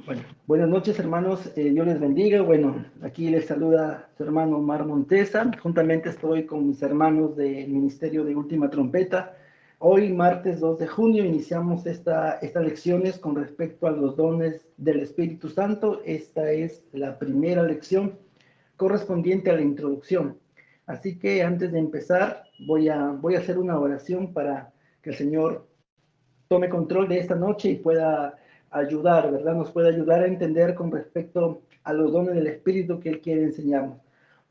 Bueno, buenas noches hermanos, Dios les bendiga. Bueno, aquí les saluda su hermano Omar Montesa. Juntamente estoy con mis hermanos del Ministerio de Última Trompeta. Hoy, martes 2 de junio, iniciamos estas lecciones con respecto a los dones del Espíritu Santo. Esta es la primera lección correspondiente a la introducción. Así que antes de empezar, voy a hacer una oración para que el Señor tome control de esta noche y pueda ayudar, ¿verdad? Nos puede ayudar a entender con respecto a los dones del Espíritu que Él quiere enseñarnos.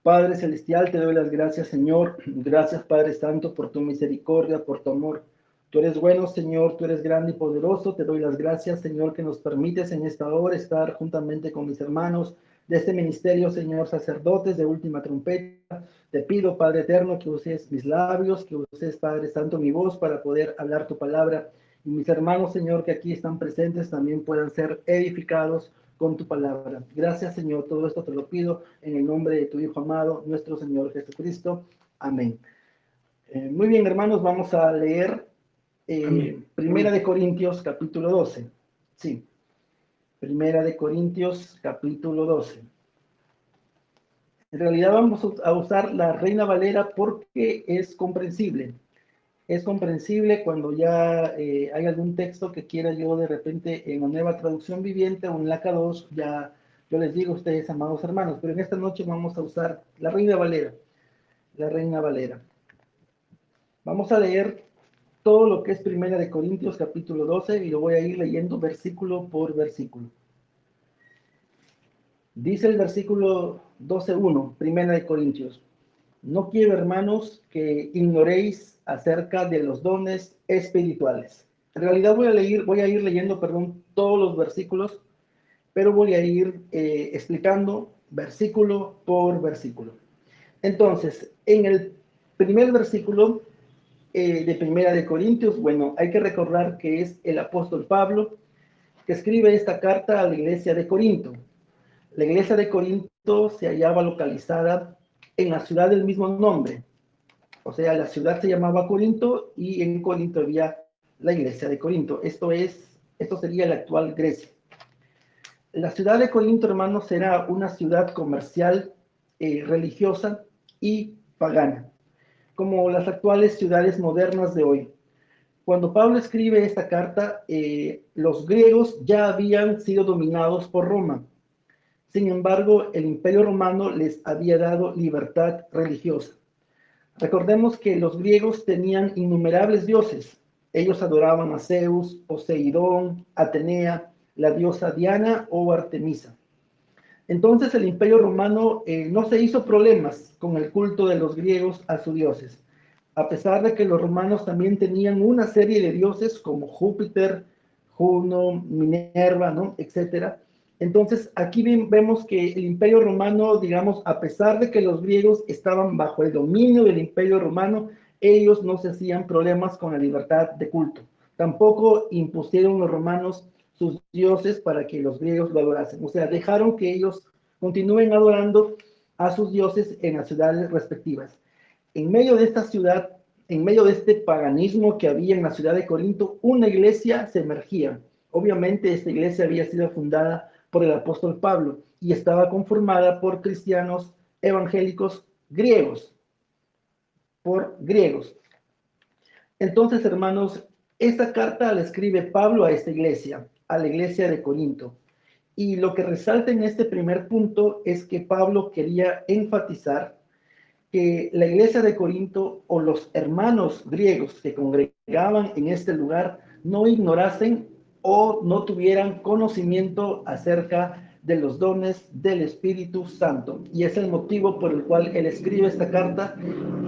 Padre Celestial, te doy las gracias, Señor. Gracias, Padre Santo, por tu misericordia, por tu amor. Tú eres bueno, Señor, tú eres grande y poderoso. Te doy las gracias, Señor, que nos permites en esta hora estar juntamente con mis hermanos de este ministerio, Señor, sacerdotes de Última Trompeta. Te pido, Padre Eterno, que uses mis labios, que uses, Padre Santo, mi voz para poder hablar tu palabra. Y mis hermanos, Señor, que aquí están presentes, también puedan ser edificados con tu palabra. Gracias, Señor. Todo esto te lo pido en el nombre de tu Hijo amado, nuestro Señor Jesucristo. Amén. Muy bien, hermanos, vamos a leer Amén. Primera de Corintios, capítulo 12. Sí, Primera de Corintios, capítulo 12. En realidad vamos a usar la Reina Valera porque es comprensible. Es comprensible cuando ya hay algún texto que quiera yo de repente en la nueva traducción viviente o en la K2, ya yo les digo a ustedes, amados hermanos, pero en esta noche vamos a usar la Reina Valera, la Reina Valera. Vamos a leer todo lo que es Primera de Corintios capítulo 12 y lo voy a ir leyendo versículo por versículo. Dice el versículo 12:1, Primera de Corintios. No quiero, hermanos, que ignoréis acerca de los dones espirituales. En realidad voy a ir leyendo, perdón, todos los versículos, pero voy a ir explicando versículo por versículo. Entonces, en el primer versículo de Primera de Corintios, bueno, hay que recordar que es el apóstol Pablo que escribe esta carta a la iglesia de Corinto. La iglesia de Corinto se hallaba localizada en la ciudad del mismo nombre. O sea, la ciudad se llamaba Corinto y en Corinto había la iglesia de Corinto. Esto sería la actual Grecia. La ciudad de Corinto, hermanos, era una ciudad comercial, religiosa y pagana, como las actuales ciudades modernas de hoy. Cuando Pablo escribe esta carta, los griegos ya habían sido dominados por Roma. Sin embargo, el Imperio Romano les había dado libertad religiosa. Recordemos que los griegos tenían innumerables dioses. Ellos adoraban a Zeus, Poseidón, Atenea, la diosa Diana o Artemisa. Entonces el Imperio Romano no se hizo problemas con el culto de los griegos a sus dioses, a pesar de que los romanos también tenían una serie de dioses como Júpiter, Juno, Minerva, ¿no? Etcétera. Entonces aquí vemos que el Imperio Romano, digamos, a pesar de que los griegos estaban bajo el dominio del Imperio Romano, ellos no se hacían problemas con la libertad de culto. Tampoco impusieron los romanos sus dioses para que los griegos lo adorasen. O sea, dejaron que ellos continúen adorando a sus dioses en las ciudades respectivas. En medio de esta ciudad, en medio de este paganismo que había en la ciudad de Corinto, una iglesia se emergía. Obviamente esta iglesia había sido fundada por el apóstol Pablo y estaba conformada por cristianos evangélicos griegos, por griegos. Entonces, hermanos, esta carta la escribe Pablo a esta iglesia, a la iglesia de Corinto. Y lo que resalta en este primer punto es que Pablo quería enfatizar que la iglesia de Corinto o los hermanos griegos que congregaban en este lugar no ignorasen o no tuvieran conocimiento acerca de los dones del Espíritu Santo. Y es el motivo por el cual él escribe esta carta.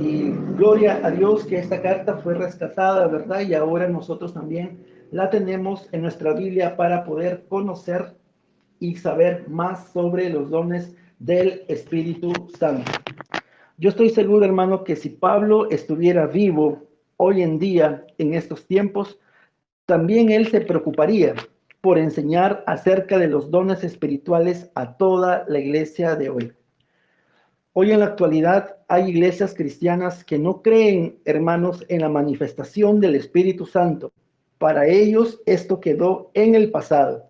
Y gloria a Dios que esta carta fue rescatada, ¿verdad? Y ahora nosotros también la tenemos en nuestra Biblia para poder conocer y saber más sobre los dones del Espíritu Santo. Yo estoy seguro, hermano, que si Pablo estuviera vivo hoy en día, en estos tiempos, también él se preocuparía por enseñar acerca de los dones espirituales a toda la iglesia de hoy. Hoy en la actualidad hay iglesias cristianas que no creen, hermanos, en la manifestación del Espíritu Santo. Para ellos esto quedó en el pasado.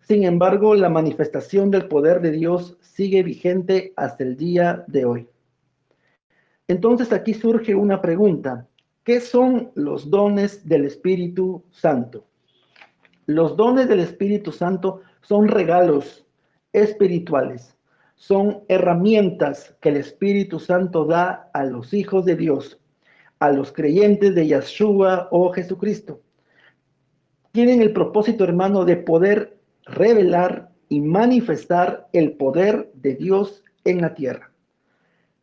Sin embargo, la manifestación del poder de Dios sigue vigente hasta el día de hoy. Entonces aquí surge una pregunta. ¿Qué son los dones del Espíritu Santo? Los dones del Espíritu Santo son regalos espirituales, son herramientas que el Espíritu Santo da a los hijos de Dios, a los creyentes de Yeshua o Jesucristo. Tienen el propósito, hermano, de poder revelar y manifestar el poder de Dios en la tierra.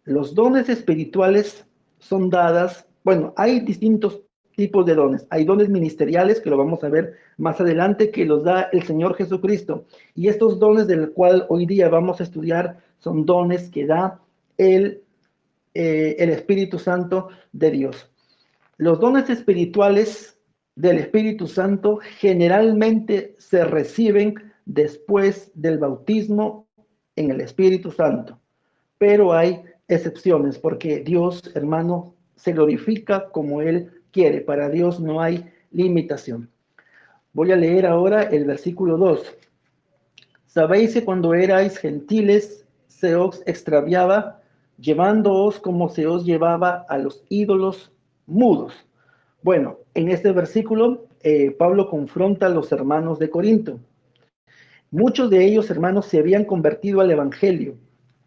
Los dones espirituales son dadas, bueno, hay distintos tipos de dones. Hay dones ministeriales, que lo vamos a ver más adelante, que los da el Señor Jesucristo. Y estos dones del cual hoy día vamos a estudiar son dones que da el Espíritu Santo de Dios. Los dones espirituales del Espíritu Santo generalmente se reciben después del bautismo en el Espíritu Santo, pero hay excepciones porque Dios, hermano, se glorifica como Él quiere. Para Dios no hay limitación. Voy a leer ahora el versículo 2. Sabéis que cuando erais gentiles se os extraviaba, llevándoos como se os llevaba a los ídolos mudos. Bueno, en este versículo Pablo confronta a los hermanos de Corinto. Muchos de ellos, hermanos, se habían convertido al Evangelio,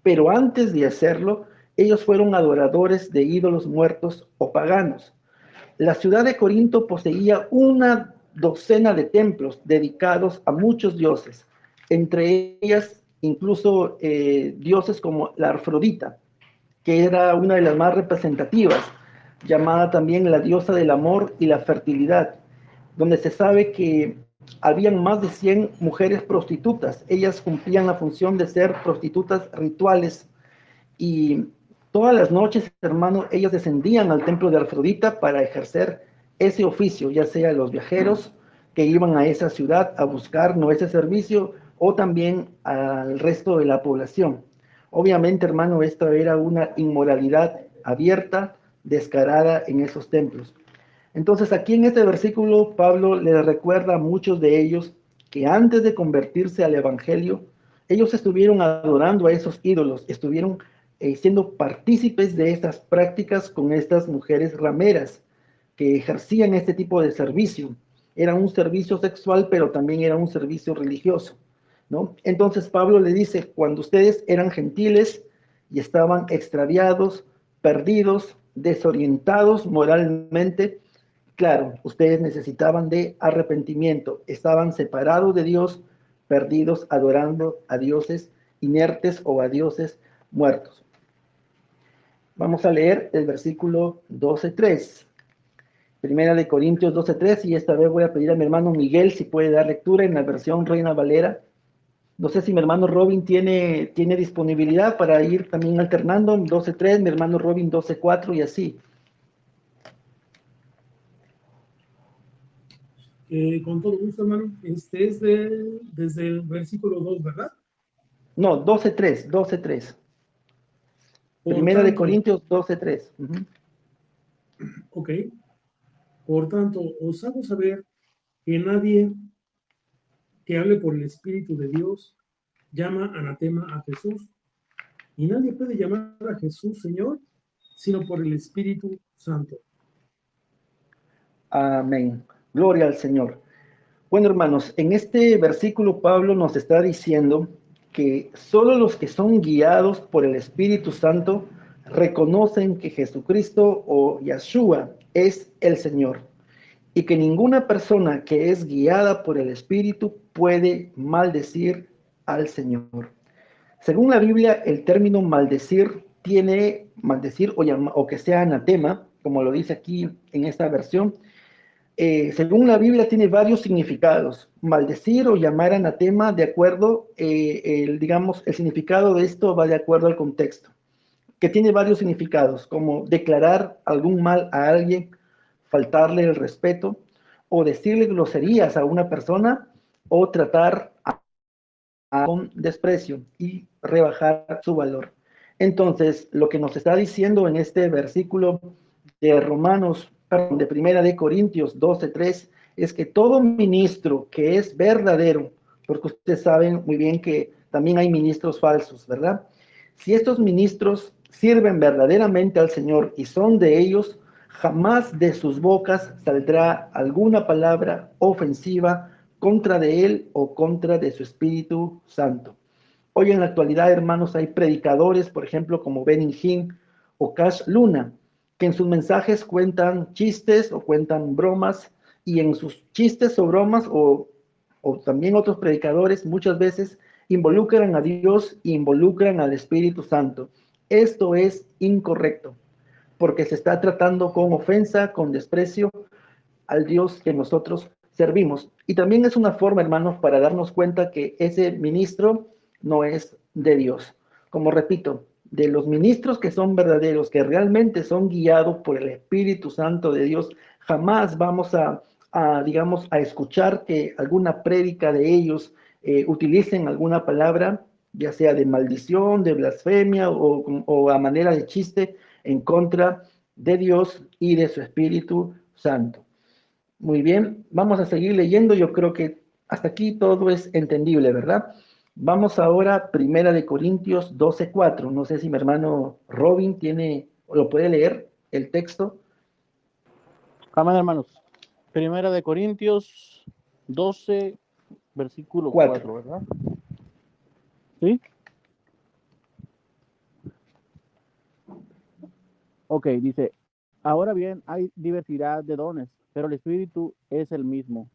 pero antes de hacerlo, ellos fueron adoradores de ídolos muertos o paganos. La ciudad de Corinto poseía una docena de templos dedicados a muchos dioses, entre ellas incluso dioses como la Afrodita, que era una de las más representativas, llamada también la diosa del amor y la fertilidad, donde se sabe que habían más de 100 mujeres prostitutas. Ellas cumplían la función de ser prostitutas rituales y todas las noches, hermano, ellas descendían al templo de Afrodita para ejercer ese oficio, ya sea los viajeros que iban a esa ciudad a buscar no ese servicio o también al resto de la población. Obviamente, hermano, esta era una inmoralidad abierta, descarada en esos templos. Entonces, aquí en este versículo, Pablo le recuerda a muchos de ellos que antes de convertirse al Evangelio, ellos estuvieron adorando a esos ídolos, estuvieron siendo partícipes de estas prácticas con estas mujeres rameras que ejercían este tipo de servicio. Era un servicio sexual, pero también era un servicio religioso, ¿no? Entonces Pablo le dice, cuando ustedes eran gentiles y estaban extraviados, perdidos, desorientados moralmente, claro, ustedes necesitaban de arrepentimiento, estaban separados de Dios, perdidos, adorando a dioses inertes o a dioses muertos. Vamos a leer el versículo 12:3. Primera de Corintios 12:3, y esta vez voy a pedir a mi hermano Miguel si puede dar lectura en la versión Reina Valera. No sé si mi hermano Robin tiene disponibilidad para ir también alternando, 12:3, mi hermano Robin 12:4 y así. Con todo gusto, hermano. Este es desde el versículo 2, ¿verdad? No, 12:3, 12:3. Por Primera de tanto, Corintios 12:3. ok. Por tanto, os hago saber que nadie que hable por el Espíritu de Dios llama anatema a Jesús. Y nadie puede llamar a Jesús Señor, sino por el Espíritu Santo. Amén. Gloria al Señor. Bueno, hermanos, en este versículo Pablo nos está diciendo que solo los que son guiados por el Espíritu Santo reconocen que Jesucristo o Yeshua es el Señor y que ninguna persona que es guiada por el Espíritu puede maldecir al Señor. Según la Biblia, el término maldecir tiene maldecir o que sea anatema, como lo dice aquí en esta versión. Según la Biblia, tiene varios significados. Maldecir o llamar anatema, de acuerdo, digamos, el significado de esto va de acuerdo al contexto, que tiene varios significados, como declarar algún mal a alguien, faltarle el respeto, o decirle groserías a una persona, o tratar con desprecio y rebajar su valor. Entonces, lo que nos está diciendo en este versículo de Romanos, perdón, de Primera de Corintios 12:3, es que todo ministro que es verdadero porque ustedes saben muy bien que también hay ministros falsos, ¿verdad? Si estos ministros sirven verdaderamente al Señor y son de ellos, jamás de sus bocas saldrá alguna palabra ofensiva contra de él o contra de su Espíritu Santo. Hoy en la actualidad, hermanos, hay predicadores, por ejemplo, como Benny Hinn o Cash Luna, que en sus mensajes cuentan chistes o cuentan bromas, y en sus chistes o bromas, o también otros predicadores, muchas veces involucran a Dios e involucran al Espíritu Santo. Esto es incorrecto, porque se está tratando con ofensa, con desprecio al Dios que nosotros servimos. Y también es una forma, hermanos, para darnos cuenta que ese ministro no es de Dios. Como repito, de los ministros que son verdaderos, que realmente son guiados por el Espíritu Santo de Dios, jamás vamos digamos, a escuchar que alguna prédica de ellos utilicen alguna palabra, ya sea de maldición, de blasfemia o a manera de chiste en contra de Dios y de su Espíritu Santo. Muy bien, vamos a seguir leyendo. Yo creo que hasta aquí todo es entendible, ¿verdad? Vamos ahora a Primera de Corintios 12:4. No sé si mi hermano Robin tiene o lo puede leer el texto. Amén, hermanos. Primera de Corintios 12, versículo 4. 4, ¿verdad? ¿Sí? Ok, dice, ahora bien, hay diversidad de dones, pero el Espíritu es el mismo.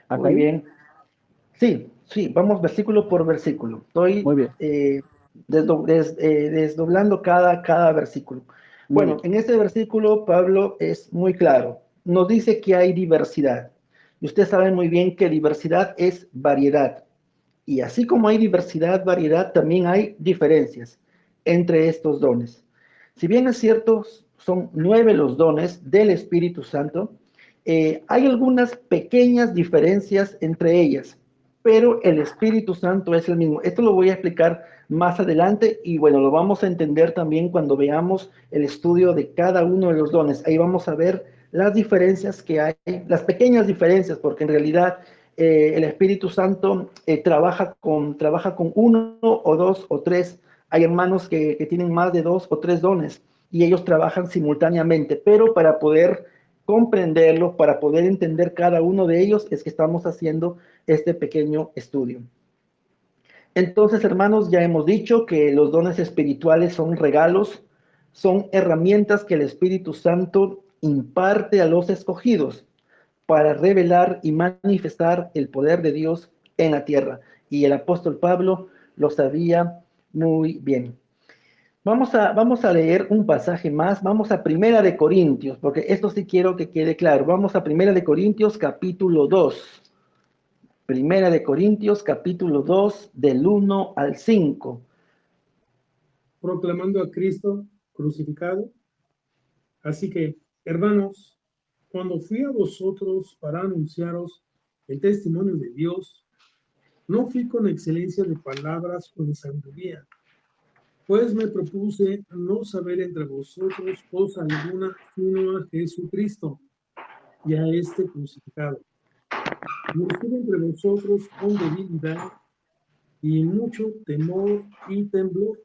¿Hasta Muy ahí? bien. Sí, sí, vamos versículo por versículo. Estoy Muy bien, desdoblando cada versículo. muy Bueno, bien. en este versículo Pablo es muy claro. Nos dice que hay diversidad. Y ustedes saben muy bien que diversidad es variedad. Y así como hay diversidad, variedad, también hay diferencias entre estos dones. Si bien es cierto, son 9 los dones del Espíritu Santo, hay algunas pequeñas diferencias entre ellas, pero el Espíritu Santo es el mismo. Esto lo voy a explicar más adelante y bueno, lo vamos a entender también cuando veamos el estudio de cada uno de los dones. Ahí vamos a ver las diferencias que hay, las pequeñas diferencias, porque en realidad el Espíritu Santo trabaja con uno o dos o tres. Hay hermanos que tienen más de 2 o 3 dones y ellos trabajan simultáneamente, pero para poder comprenderlo, para poder entender cada uno de ellos, es que estamos haciendo este pequeño estudio. Entonces, hermanos, ya hemos dicho que los dones espirituales son regalos, son herramientas que el Espíritu Santo imparte a los escogidos para revelar y manifestar el poder de Dios en la tierra. Y el apóstol Pablo lo sabía muy bien. Vamos a leer un pasaje más. Vamos a Primera de Corintios, porque esto sí quiero que quede claro. Vamos a Primera de Corintios, capítulo 2. Primera de Corintios, capítulo 2, del 1 al 5. Proclamando a Cristo crucificado. Así que, hermanos, cuando fui a vosotros para anunciaros el testimonio de Dios, no fui con excelencia de palabras o de sabiduría, pues me propuse no saber entre vosotros cosa alguna sino a Jesucristo y a este crucificado. Y estuve entre vosotros con debilidad y mucho temor y temblor.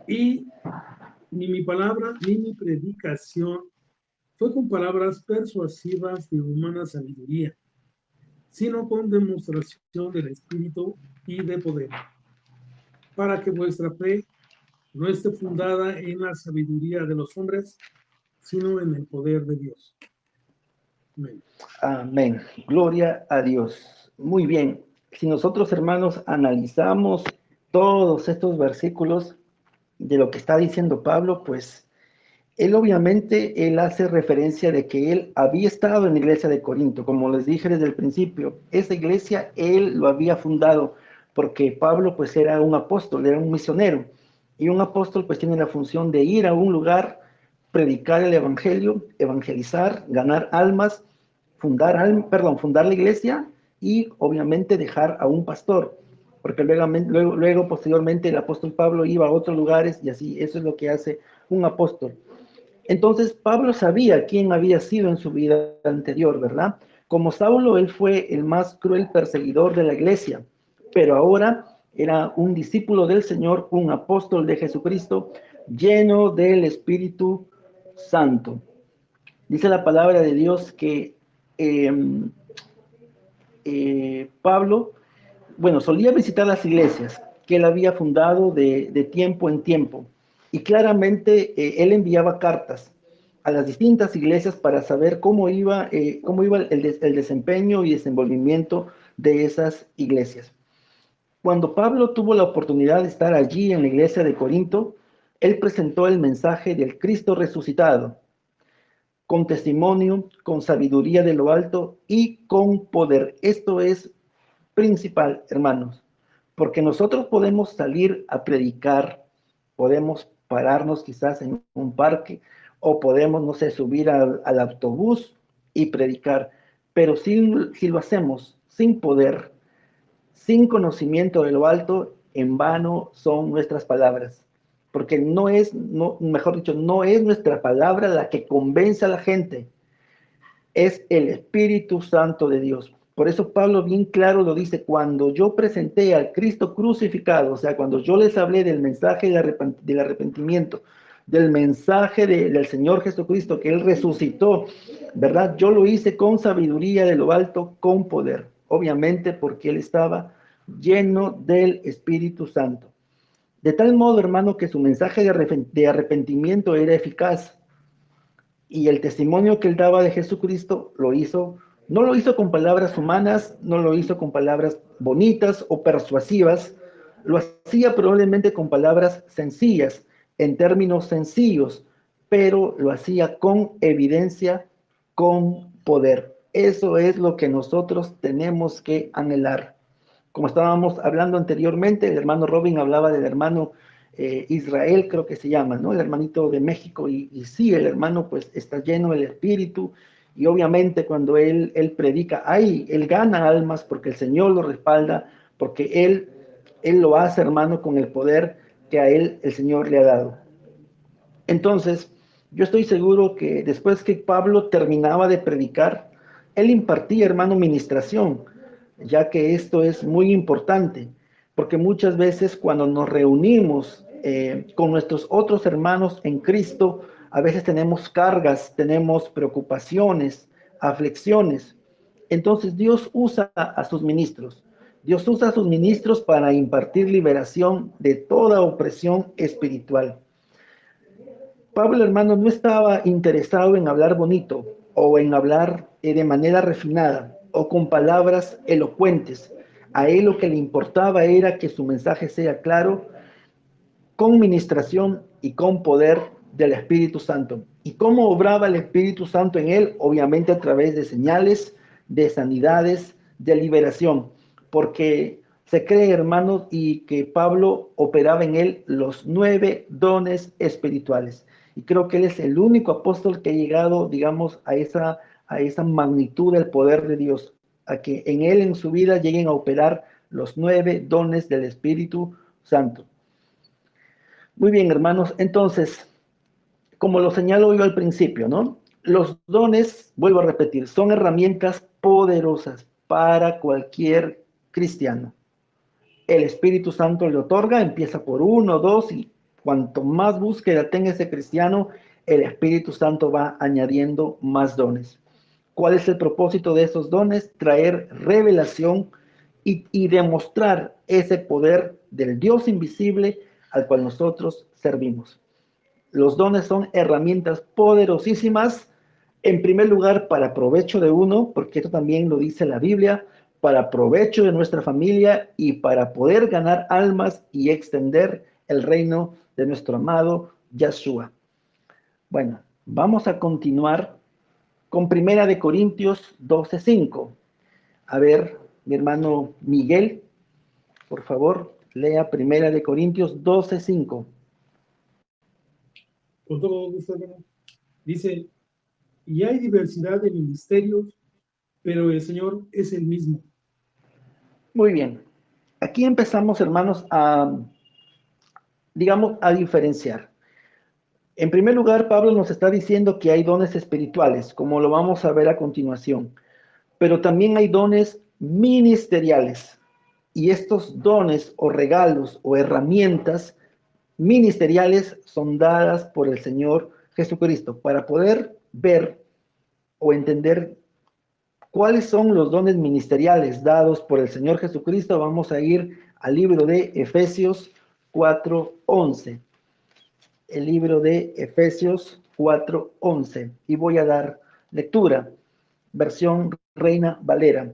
Y ni mi palabra ni mi predicación fue con palabras persuasivas de humana sabiduría, sino con demostración del Espíritu y de poder, para que vuestra fe no esté fundada en la sabiduría de los hombres, sino en el poder de Dios. Amén. Amén. Gloria a Dios. Muy bien. Si nosotros, hermanos, analizamos todos estos versículos de lo que está diciendo Pablo, pues él obviamente, él hace referencia de que él había estado en la iglesia de Corinto, como les dije desde el principio. Esa iglesia él lo había fundado porque Pablo pues era un apóstol, era un misionero. Y un apóstol pues tiene la función de ir a un lugar, predicar el evangelio, evangelizar, ganar almas, fundar la iglesia y obviamente dejar a un pastor. Porque luego posteriormente el apóstol Pablo iba a otros lugares y así, eso es lo que hace un apóstol. Entonces Pablo sabía quién había sido en su vida anterior, ¿verdad? Como Saulo, él fue el más cruel perseguidor de la iglesia, pero ahora era un discípulo del Señor, un apóstol de Jesucristo, lleno del Espíritu Santo. Dice la palabra de Dios que eh, Pablo, bueno, solía visitar las iglesias que él había fundado de tiempo en tiempo. Y claramente él enviaba cartas a las distintas iglesias para saber cómo iba el desempeño y desenvolvimiento de esas iglesias. Cuando Pablo tuvo la oportunidad de estar allí en la iglesia de Corinto, él presentó el mensaje del Cristo resucitado, con testimonio, con sabiduría de lo alto y con poder. Esto es principal, hermanos, porque nosotros podemos salir a predicar, podemos pararnos quizás en un parque o podemos, no sé, subir al autobús y predicar, pero si lo hacemos sin poder, sin conocimiento de lo alto, en vano son nuestras palabras, porque mejor dicho, no es nuestra palabra la que convence a la gente, es el Espíritu Santo de Dios. Por eso Pablo bien claro lo dice, cuando yo presenté al Cristo crucificado, o sea, cuando yo les hablé del mensaje del arrepentimiento, del mensaje del Señor Jesucristo, que Él resucitó, ¿verdad? Yo lo hice con sabiduría de lo alto, con poder, obviamente porque Él estaba lleno del Espíritu Santo. De tal modo, hermano, que su mensaje de arrepentimiento era eficaz. Y el testimonio que él daba de Jesucristo no lo hizo con palabras humanas, no lo hizo con palabras bonitas o persuasivas, lo hacía probablemente con palabras sencillas, en términos sencillos, pero lo hacía con evidencia, con poder. Eso es lo que nosotros tenemos que anhelar. Como estábamos hablando anteriormente, el hermano Robin hablaba del hermano Israel, creo que se llama, ¿no? El hermanito de México, y sí, el hermano pues está lleno del Espíritu, y obviamente cuando él predica, él gana almas porque el Señor lo respalda, porque él lo hace, hermano, con el poder que a él el Señor le ha dado. Entonces, yo estoy seguro que después que Pablo terminaba de predicar, él impartía, hermano, ministración, ya que esto es muy importante, porque muchas veces cuando nos reunimos con nuestros otros hermanos en Cristo, a veces tenemos cargas, tenemos preocupaciones, aflicciones. Entonces Dios usa a sus ministros. Dios usa a sus ministros para impartir liberación de toda opresión espiritual. Pablo, hermano, no estaba interesado en hablar bonito o en hablar de manera refinada o con palabras elocuentes. A él lo que le importaba era que su mensaje sea claro, con ministración y con poder del Espíritu Santo. ¿Y cómo obraba el Espíritu Santo en él? Obviamente a través de señales, de sanidades, de liberación. Porque se cree, hermanos, y que Pablo operaba en él los 9 dones espirituales. Y creo que él es el único apóstol que ha llegado, digamos, a esa magnitud del poder de Dios, a que en él, en su vida, lleguen a operar los 9 dones del Espíritu Santo. Muy bien, hermanos. Entonces, como lo señalo yo al principio, ¿no? Los dones, vuelvo a repetir, son herramientas poderosas para cualquier cristiano. El Espíritu Santo le otorga, empieza por 1, 2, y cuanto más búsqueda tenga ese cristiano, el Espíritu Santo va añadiendo más dones. ¿Cuál es el propósito de esos dones? Traer revelación y demostrar ese poder del Dios invisible al cual nosotros servimos. Los dones son herramientas poderosísimas, en primer lugar para provecho de uno, porque esto también lo dice la Biblia, para provecho de nuestra familia y para poder ganar almas y extender el reino de nuestro amado Yahshua. Bueno, vamos a continuar con Primera de Corintios 12:5. A ver, mi hermano Miguel, por favor, lea Primera de Corintios 12:5. Con todo gusto, hermano. Dice, y hay diversidad de ministerios, pero el Señor es el mismo. Muy bien. Aquí empezamos, hermanos, digamos, a diferenciar. En primer lugar, Pablo nos está diciendo que hay dones espirituales, como lo vamos a ver a continuación. pero también hay dones ministeriales. Y estos dones o regalos o herramientas ministeriales son dadas por el Señor Jesucristo. Para poder ver o entender cuáles son los dones ministeriales dados por el Señor Jesucristo, vamos a ir al libro de Efesios 4:11. El libro de Efesios 4:11. Y voy a dar lectura. Versión Reina Valera.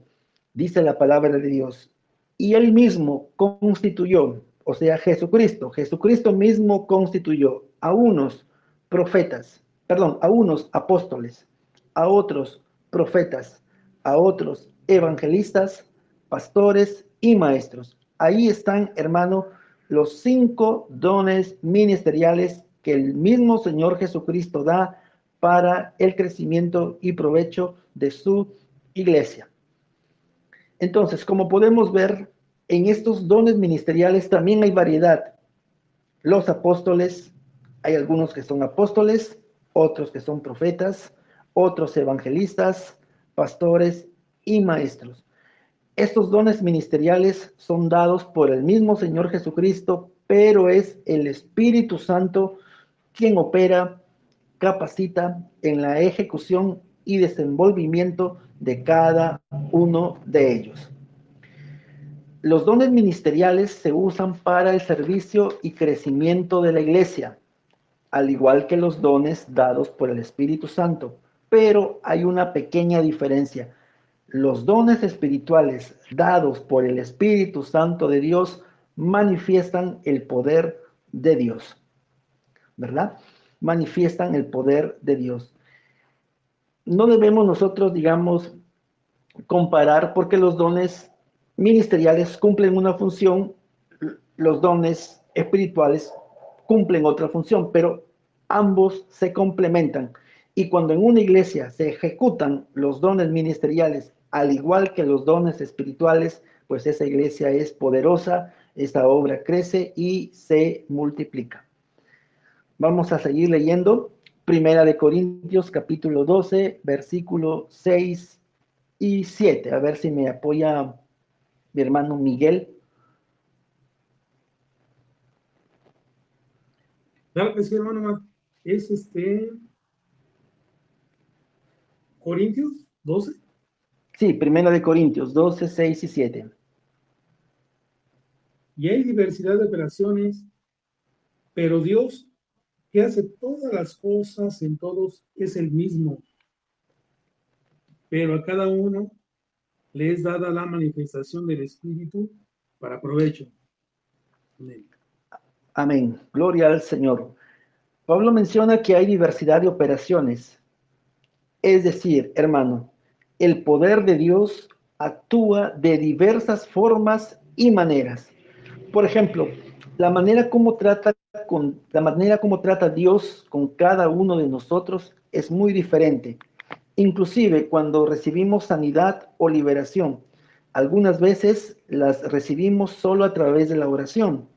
Dice la palabra de Dios. Y él mismo constituyó, o sea, Jesucristo mismo constituyó a unos profetas, perdón, a unos apóstoles, a otros profetas, a otros evangelistas, pastores y maestros. Ahí están, hermano, los 5 dones ministeriales que el mismo Señor Jesucristo da para el crecimiento y provecho de su iglesia. Entonces, como podemos ver, en estos dones ministeriales también hay variedad. Los apóstoles, hay algunos que son apóstoles, otros que son profetas, otros evangelistas, pastores y maestros. Estos dones ministeriales son dados por el mismo Señor Jesucristo, pero es el Espíritu Santo quien opera, capacita en la ejecución y desenvolvimiento de cada uno de ellos. Los dones ministeriales se usan para el servicio y crecimiento de la iglesia, al igual que los dones dados por el Espíritu Santo, pero hay una pequeña diferencia. Los dones espirituales dados por el Espíritu Santo de Dios manifiestan el poder de Dios, ¿verdad? Manifiestan el poder de Dios. No debemos nosotros, digamos, comparar porque los dones ministeriales cumplen una función, los dones espirituales cumplen otra función, pero ambos se complementan. Y cuando en una iglesia se ejecutan los dones ministeriales, al igual que los dones espirituales, pues esa iglesia es poderosa, esa obra crece y se multiplica. Vamos a seguir leyendo. Primera de Corintios, capítulo 12, versículo 6 y 7. A ver si me apoya mi hermano Miguel. Claro que sí, hermano Mar. Es Corintios 12. Sí, Primera de Corintios 12, 6 y 7. Y hay diversidad de operaciones, pero Dios, que hace todas las cosas en todos, es el mismo. Pero a cada uno le es dada la manifestación del Espíritu para provecho. Amén. Amén. Gloria al Señor. Pablo menciona que hay diversidad de operaciones. Es decir, hermano, el poder de Dios actúa de diversas formas y maneras. Por ejemplo, la manera como trata Dios con cada uno de nosotros es muy diferente. Inclusive cuando recibimos sanidad o liberación, algunas veces las recibimos solo a través de la oración.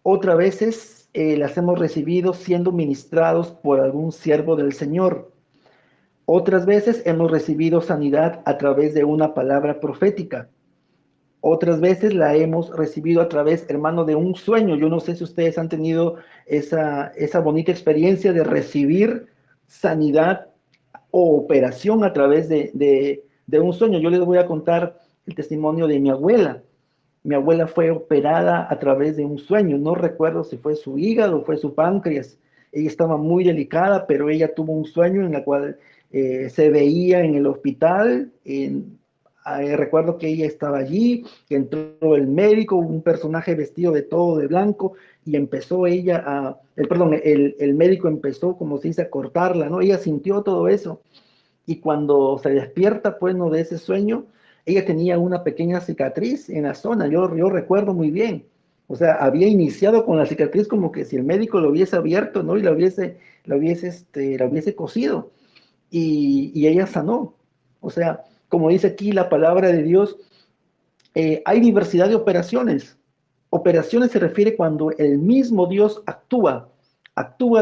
Otras veces las hemos recibido siendo ministrados por algún siervo del Señor. Otras veces hemos recibido sanidad a través de una palabra profética. Otras veces la hemos recibido a través, hermano, de un sueño. Yo no sé si ustedes han tenido esa bonita experiencia de recibir sanidad o operación a través de un sueño. Yo les voy a contar el testimonio de mi abuela. Mi abuela fue operada a través de un sueño. No recuerdo si fue su hígado o fue su páncreas. Ella estaba muy delicada, pero ella tuvo un sueño en el cual se veía en el hospital. Recuerdo que ella estaba allí, que entró el médico, un personaje vestido de todo de blanco, y empezó ella el médico empezó, como se dice, a cortarla, ¿no? Ella sintió todo eso. Y cuando se despierta, pues, ¿no?, de ese sueño, ella tenía una pequeña cicatriz en la zona, yo recuerdo muy bien. O sea, había iniciado con la cicatriz como que si el médico lo hubiese abierto, ¿no? Y la hubiese cosido. Y ella sanó. O sea, como dice aquí la palabra de Dios, hay diversidad de operaciones. Operaciones se refiere cuando el mismo Dios actúa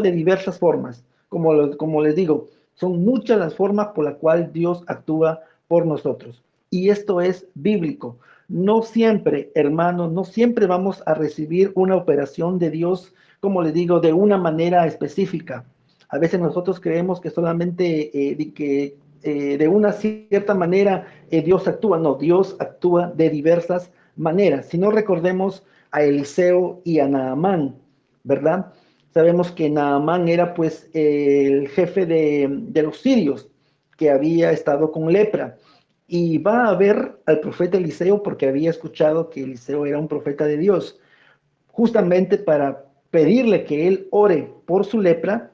de diversas formas. Como les digo, son muchas las formas por las cuales Dios actúa por nosotros. Y esto es bíblico. No siempre, hermanos, no siempre vamos a recibir una operación de Dios, como les digo, de una manera específica. A veces nosotros creemos que solamente de una cierta manera Dios actúa. No, Dios actúa de diversas maneras. Si no, recordemos a Eliseo y a Naamán, ¿verdad? Sabemos que Naamán era pues el jefe de los sirios que había estado con lepra y va a ver al profeta Eliseo porque había escuchado que Eliseo era un profeta de Dios, justamente para pedirle que él ore por su lepra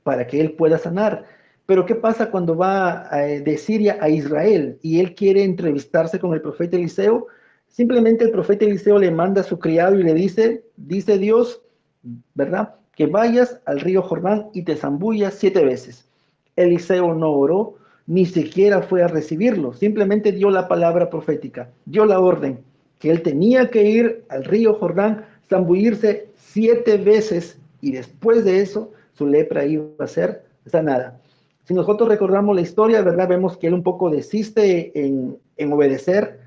para que él pueda sanar. Pero ¿qué pasa cuando va de Siria a Israel y él quiere entrevistarse con el profeta Eliseo? Simplemente el profeta Eliseo le manda a su criado y le dice Dios, ¿verdad? Que vayas al río Jordán y te zambullas 7 veces. Eliseo no oró, ni siquiera fue a recibirlo, simplemente dio la palabra profética, dio la orden que él tenía que ir al río Jordán, zambullirse 7 veces y después de eso su lepra iba a ser sanada. Si nosotros recordamos la historia, ¿verdad? Vemos que él un poco desiste en obedecer,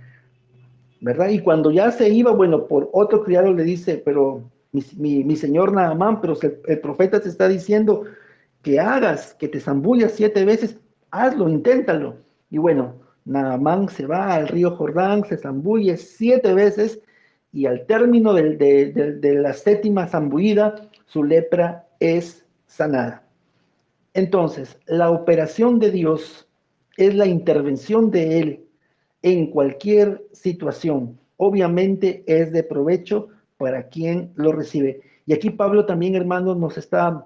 ¿verdad? Y cuando ya se iba, bueno, por otro criado le dice, pero mi señor Naamán, pero el profeta te está diciendo que hagas, que te zambullas 7 veces, hazlo, inténtalo. Y bueno, Naamán se va al río Jordán, se zambulle 7 veces y al término de la séptima zambullida, su lepra es sanada. Entonces, la operación de Dios es la intervención de Él en cualquier situación. Obviamente es de provecho para quien lo recibe. Y aquí Pablo también, hermanos, nos está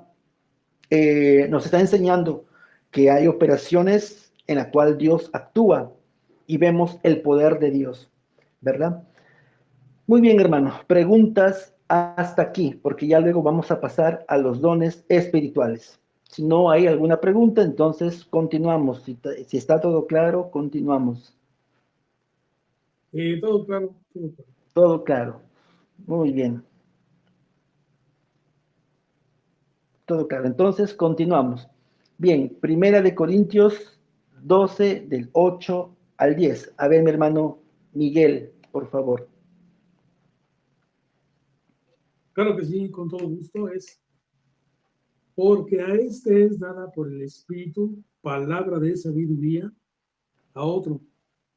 enseñando que hay operaciones en la cual Dios actúa y vemos el poder de Dios, ¿verdad? Muy bien, hermano. Preguntas hasta aquí, porque ya luego vamos a pasar a los dones espirituales. Si no hay alguna pregunta, entonces continuamos. Si está todo claro, continuamos. Todo claro, todo claro. Todo claro. Muy bien. Todo claro. Entonces, continuamos. Bien, Primera de Corintios 12, del 8 al 10. A ver, mi hermano Miguel, por favor. Claro que sí, con todo gusto es. Porque a este es dada por el Espíritu palabra de sabiduría, a otro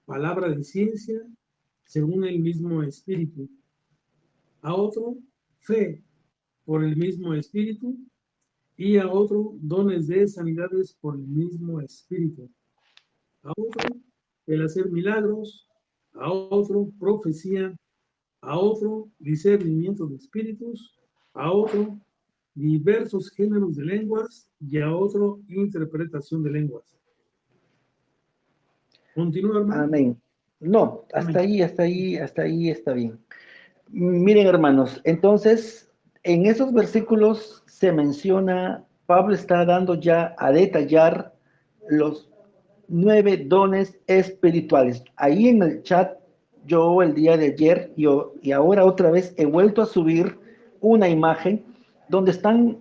palabra de ciencia, según el mismo Espíritu, a otro fe por el mismo Espíritu, y a otro dones de sanidades por el mismo Espíritu, a otro el hacer milagros, a otro profecía, a otro discernimiento de espíritus, a otro diversos géneros de lenguas y a otro interpretación de lenguas. Continúa, hermano. Amén. No, Amén. hasta ahí está bien. Miren, hermanos, entonces, en esos versículos se menciona, Pablo está dando ya a detallar los 9 dones espirituales. Ahí en el chat, yo el día de ayer y ahora otra vez he vuelto a subir una imagen donde están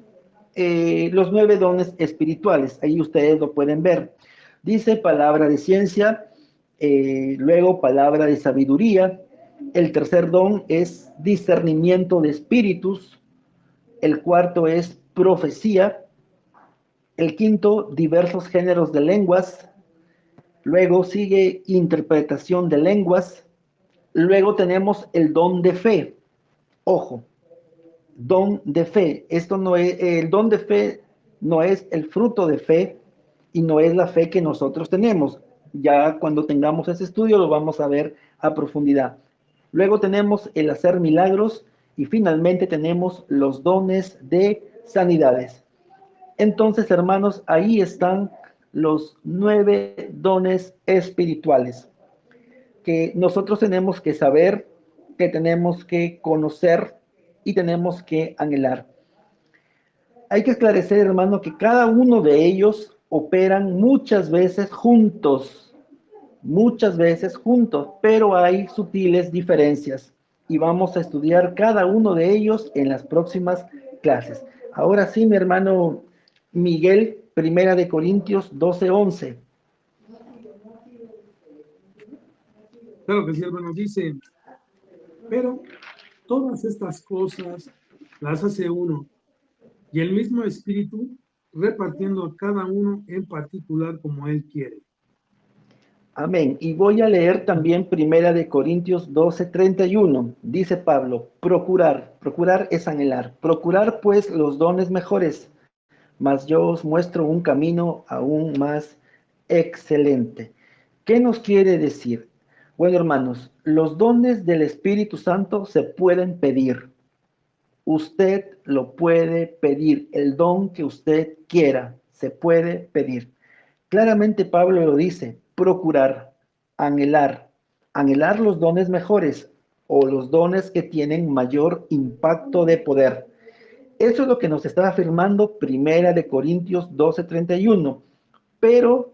los 9 dones espirituales. Ahí ustedes lo pueden ver. Dice palabra de ciencia, luego palabra de sabiduría. El tercer don es discernimiento de espíritus. El cuarto es profecía. El quinto, diversos géneros de lenguas. Luego sigue interpretación de lenguas. Luego tenemos el don de fe. Ojo, don de fe. Esto no es, el don de fe no es el fruto de fe y no es la fe que nosotros tenemos. Ya cuando tengamos ese estudio lo vamos a ver a profundidad. Luego tenemos el hacer milagros y finalmente tenemos los dones de sanidades. Entonces, hermanos, ahí están los 9 dones espirituales que nosotros tenemos que saber, que tenemos que conocer y tenemos que anhelar. Hay que esclarecer, hermano, que cada uno de ellos operan muchas veces juntos, pero hay sutiles diferencias y vamos a estudiar cada uno de ellos en las próximas clases. Ahora sí, mi hermano Miguel, Primera de Corintios 12:11. Claro que sí, hermano, dice, pero todas estas cosas las hace uno, y el mismo Espíritu repartiendo a cada uno en particular como Él quiere. Amén. Y voy a leer también Primera de Corintios 12:31. Dice Pablo, procurar, procurar es anhelar, procurar pues los dones mejores, mas yo os muestro un camino aún más excelente. ¿Qué nos quiere decir? Bueno, hermanos, los dones del Espíritu Santo se pueden pedir. Usted lo puede pedir, el don que usted quiera, se puede pedir. Claramente Pablo lo dice, procurar, anhelar, anhelar los dones mejores o los dones que tienen mayor impacto de poder. Eso es lo que nos está afirmando Primera de Corintios 12:31. Pero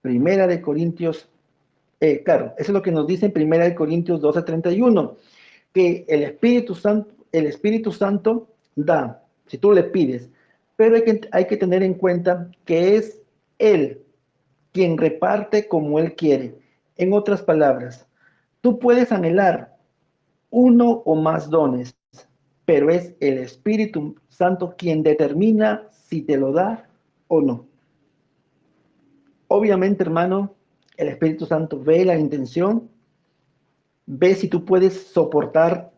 Primera de Corintios, claro, eso es lo que nos dice en Primera de Corintios 12:31, que el Espíritu Santo da, si tú le pides, pero hay que tener en cuenta que es Él quien reparte como Él quiere. En otras palabras, tú puedes anhelar uno o más dones, pero es el Espíritu Santo quien determina si te lo da o no. Obviamente, hermano, el Espíritu Santo ve la intención, ve si tú puedes soportar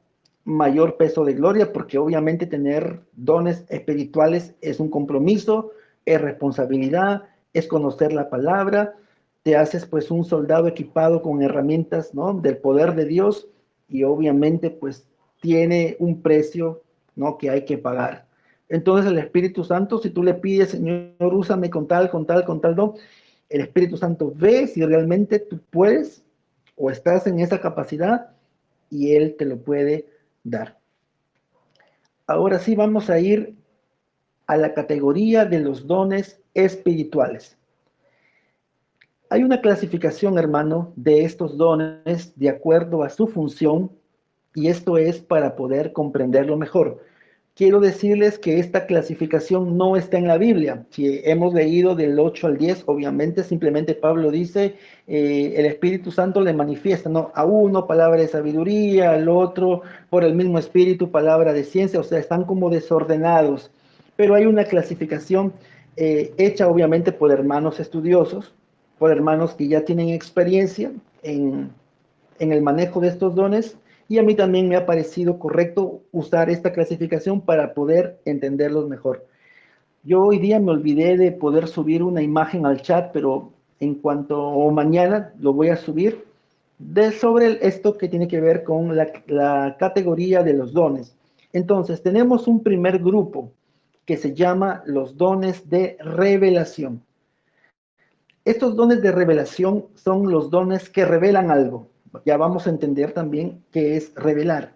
mayor peso de gloria, porque obviamente tener dones espirituales es un compromiso, es responsabilidad, es conocer la palabra, te haces pues un soldado equipado con herramientas, ¿no?, del poder de Dios, y obviamente pues tiene un precio, ¿no?, que hay que pagar. Entonces el Espíritu Santo, si tú le pides, Señor, úsame con tal don, el Espíritu Santo ve si realmente tú puedes o estás en esa capacidad y Él te lo puede dar. Ahora sí vamos a ir a la categoría de los dones espirituales. Hay una clasificación, hermano, de estos dones de acuerdo a su función, y esto es para poder comprenderlo mejor. Quiero decirles que esta clasificación no está en la Biblia. Si hemos leído del 8 al 10, obviamente simplemente Pablo dice, el Espíritu Santo le manifiesta, ¿no?, a uno palabra de sabiduría, al otro por el mismo Espíritu palabra de ciencia, o sea, están como desordenados. Pero hay una clasificación hecha obviamente por hermanos estudiosos, por hermanos que ya tienen experiencia en el manejo de estos dones, y a mí también me ha parecido correcto usar esta clasificación para poder entenderlos mejor. Yo hoy día me olvidé de poder subir una imagen al chat, pero en cuanto o mañana lo voy a subir sobre esto que tiene que ver con la categoría de los dones. Entonces, tenemos un primer grupo que se llama los dones de revelación. Estos dones de revelación son los dones que revelan algo. Ya vamos a entender también qué es revelar.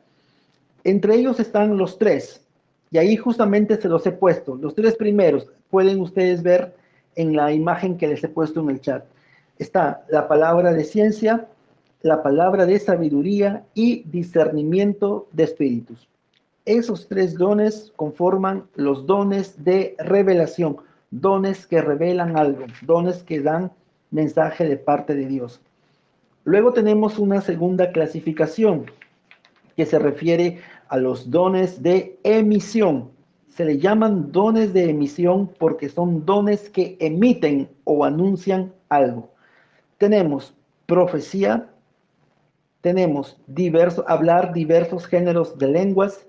Entre ellos están los tres, y ahí justamente se los he puesto. Los tres primeros pueden ustedes ver en la imagen que les he puesto en el chat. Está la palabra de ciencia, la palabra de sabiduría y discernimiento de espíritus. Esos tres dones conforman los dones de revelación, dones que revelan algo, dones que dan mensaje de parte de Dios. Luego tenemos una segunda clasificación que se refiere a los dones de emisión. Se le llaman dones de emisión porque son dones que emiten o anuncian algo. Tenemos profecía, tenemos hablar diversos géneros de lenguas,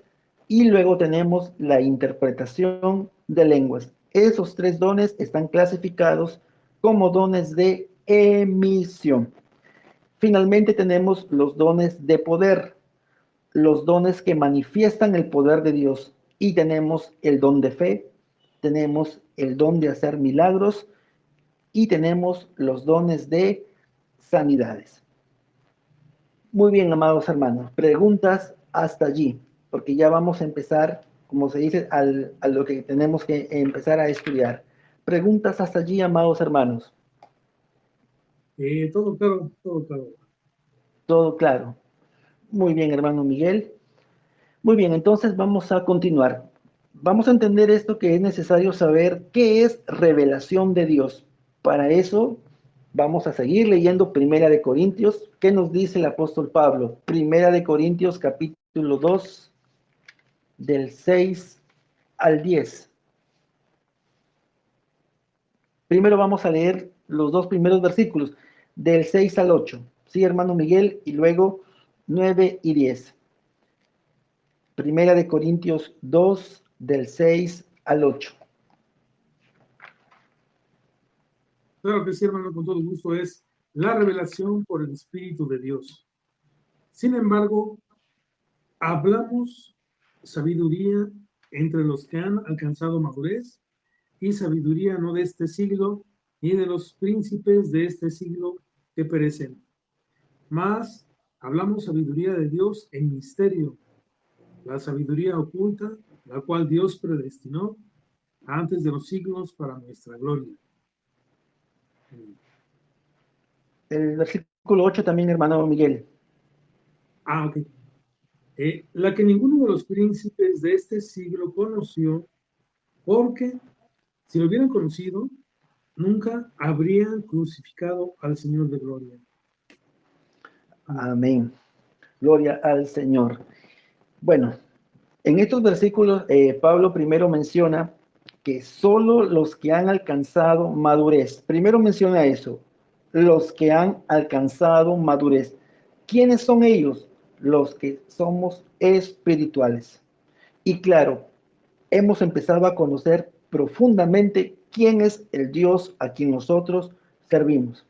y luego tenemos la interpretación de lenguas. Esos tres dones están clasificados como dones de emisión. Finalmente tenemos los dones de poder, los dones que manifiestan el poder de Dios, y tenemos el don de fe, tenemos el don de hacer milagros y tenemos los dones de sanidades. Muy bien, amados hermanos, preguntas hasta allí, porque ya vamos a empezar, como se dice, a lo que tenemos que empezar a estudiar. Preguntas hasta allí, amados hermanos. Todo claro, todo claro. Todo claro. Muy bien, hermano Miguel. Muy bien, entonces vamos a continuar. Vamos a entender esto, que es necesario saber qué es revelación de Dios. Para eso Vamos a seguir leyendo Primera de Corintios. ¿Qué nos dice el apóstol Pablo? Primera de Corintios, capítulo 2, del 6 al 10. Primero vamos a leer los dos primeros versículos, del 6 al 8. Sí, hermano Miguel, y luego 9 y 10. Primera de Corintios 2, del 6 al 8. Claro que sí, hermano, con todo gusto. Es la revelación por el Espíritu de Dios. Sin embargo, hablamos sabiduría entre los que han alcanzado madurez, y sabiduría no de este siglo, ni de los príncipes de este siglo que perecen. Mas hablamos sabiduría de Dios en misterio, la sabiduría oculta, la cual Dios predestinó antes de los siglos para nuestra gloria. El versículo 8 también, hermano Miguel. Ok. La que ninguno de los príncipes de este siglo conoció, porque si lo hubieran conocido, nunca habrían crucificado al Señor de gloria. Amén. Gloria al Señor. Bueno, en estos versículos, Pablo primero menciona que solo los que han alcanzado madurez, primero menciona eso, los que han alcanzado madurez. ¿Quiénes son ellos? Los que somos espirituales. Y claro, hemos empezado a conocer profundamente quién es el Dios a quien nosotros servimos.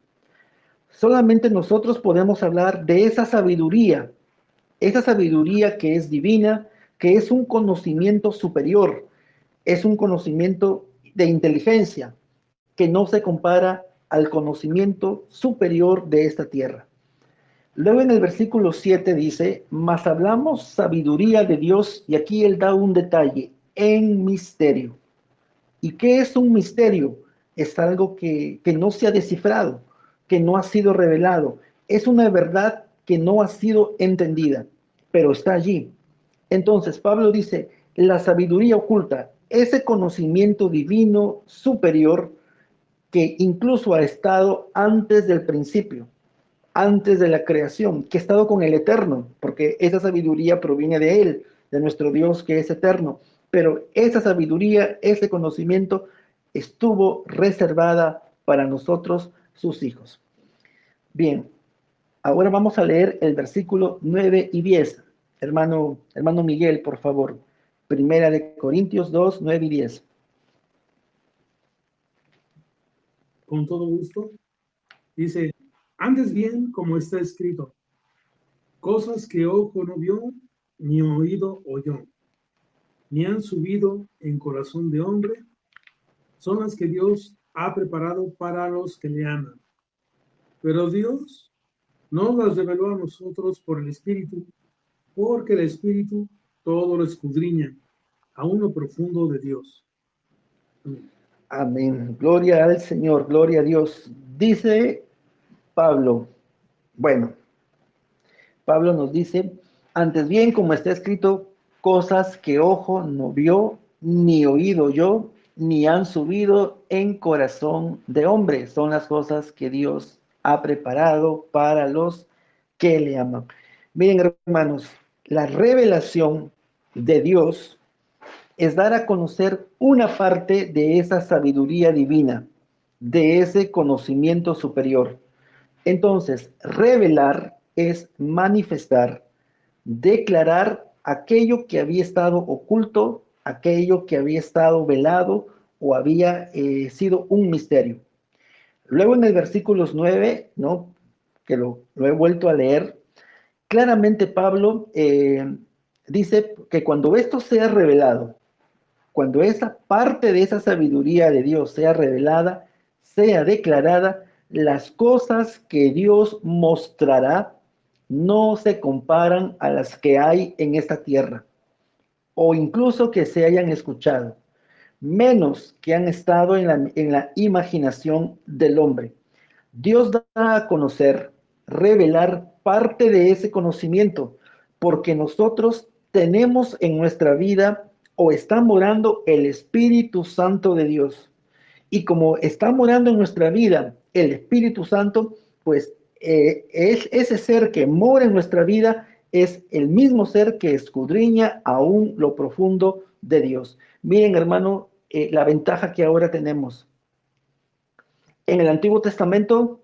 Solamente nosotros podemos hablar de esa sabiduría que es divina, que es un conocimiento superior, es un conocimiento de inteligencia que no se compara al conocimiento superior de esta tierra. Luego en el versículo 7 dice, mas hablamos sabiduría de Dios, y aquí él da un detalle, en misterio. ¿Y qué es un misterio? Es algo que no se ha descifrado, que no ha sido revelado. Es una verdad que no ha sido entendida, pero está allí. Entonces, Pablo dice, la sabiduría oculta, ese conocimiento divino superior que incluso ha estado antes del principio, antes de la creación, que ha estado con el Eterno, porque esa sabiduría proviene de Él, de nuestro Dios que es eterno. Pero esa sabiduría, ese conocimiento estuvo reservada para nosotros, sus hijos. Bien, ahora vamos a leer el versículo 9 y 10. Hermano Miguel, por favor. Primera de Corintios 2, 9 y 10. Con todo gusto. Dice, antes bien, como está escrito, cosas que ojo no vio, ni oído oyó, ni han subido en corazón de hombre, son las que Dios ha preparado para los que le aman. Pero Dios no las reveló a nosotros por el Espíritu, porque el Espíritu todo lo escudriña, aún lo profundo de Dios. Amén. Amén. Gloria al Señor, gloria a Dios. Dice Pablo, bueno, Pablo nos dice, antes bien, como está escrito, cosas que ojo no vio, ni oído yo, ni han subido en corazón de hombre. Son las cosas que Dios ha preparado para los que le aman. Miren, hermanos, la revelación de Dios es dar a conocer una parte de esa sabiduría divina, de ese conocimiento superior. Entonces, revelar es manifestar, declarar aquello que había estado oculto, aquello que había estado velado o había sido un misterio. Luego en el versículos 9, ¿no? Que lo he vuelto a leer, claramente Pablo dice que cuando esto sea revelado, cuando esa parte de esa sabiduría de Dios sea revelada, sea declarada, las cosas que Dios mostrará no se comparan a las que hay en esta tierra, o incluso que se hayan escuchado, menos que han estado en la imaginación del hombre. Dios da a conocer, revelar parte de ese conocimiento, porque nosotros tenemos en nuestra vida o está morando el Espíritu Santo de Dios. Y como está morando en nuestra vida el Espíritu Santo, pues es ese ser que mora en nuestra vida es el mismo ser que escudriña aún lo profundo de Dios. Miren, hermano, la ventaja que ahora tenemos. En el Antiguo Testamento,